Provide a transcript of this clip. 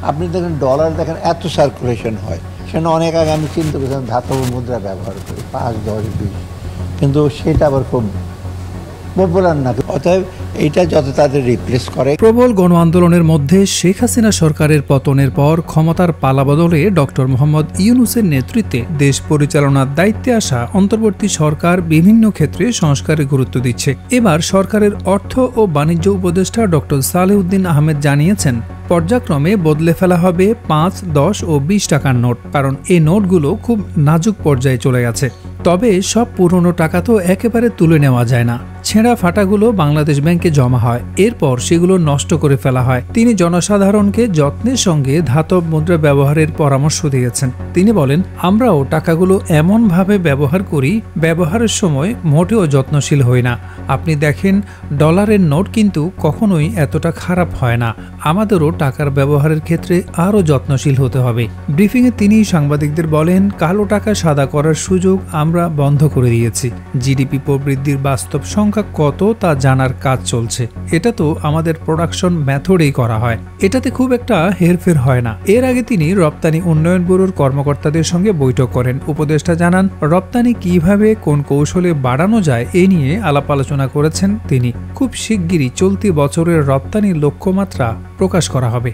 আপনি দেখেন ডলার দেখেন এত সার্কুলেশন হয়, সেখানে অনেক আগে আমি চিন্তা করেছিলাম ধাতব মুদ্রা ব্যবহার করি 5, 10, 20, কিন্তু সেটা আবার খুব পপুলার না। অতএব এইটা যত তাদের রিপ্লেস করে। প্রবল গণ আন্দোলনের মধ্যে শেখ হাসিনা সরকারের পতনের পর ক্ষমতার পালাবদলে ডক্টর মোহাম্মদ ইউনূসের নেতৃত্বে দেশ পরিচালনার দায়িত্বে আসা অন্তর্বর্তী সরকার বিভিন্ন ক্ষেত্রে সংস্কারে গুরুত্ব দিচ্ছে। এবার সরকারের অর্থ ও বাণিজ্য উপদেষ্টা ডক্টর সালেউদ্দিন আহমেদ জানিয়েছেন, পর্যায়ক্রমে বদলে ফেলা হবে 5, 10 ও 20 টাকার নোট, কারণ এই নোটগুলো খুব নাজুক পর্যায়ে চলে গেছে। তবে সব পুরনো টাকা তো একেবারে তুলে নেওয়া যায় না। ছেঁড়া ফাটাগুলো বাংলাদেশ ব্যাংকে জমা হয়, এরপর সেগুলো নষ্ট করে ফেলা হয়। তিনি জনসাধারণকে যত্নের সঙ্গে ধাতব মুদ্রা ব্যবহারের পরামর্শ দিয়েছেন। তিনি বলেন, আমরাও টাকাগুলো এমনভাবে ব্যবহার করি, ব্যবহারের সময় মোটেও যত্নশীল হই না। আপনি দেখেন, ডলারের নোট কিন্তু কখনোই এতটা খারাপ হয় না। আমাদেরও টাকার ব্যবহারের ক্ষেত্রে আরও যত্নশীল হতে হবে। ব্রিফিংয়ে তিনি সাংবাদিকদের বলেন, কালো টাকা সাদা করার সুযোগ আমরা বন্ধ করে দিয়েছি। জিডিপি প্রবৃদ্ধির বাস্তব সংখ্যা কত তা জানার কাজ চলছে। এটা তো আমাদের প্রোডাকশন মেথডেই করা হয়, এটাতে খুব একটা হেরফের হয় না। এর আগে তিনি রপ্তানি উন্নয়ন ব্যুরোর কর্মকর্তাদের সঙ্গে বৈঠক করেন। উপদেষ্টা জানান, রপ্তানি কিভাবে কোন কৌশলে বাড়ানো যায় এ নিয়ে আলাপ আলোচনা করেছেন তিনি। খুব শিগগিরই চলতি বছরের রপ্তানির লক্ষ্যমাত্রা প্রকাশ করা হবে।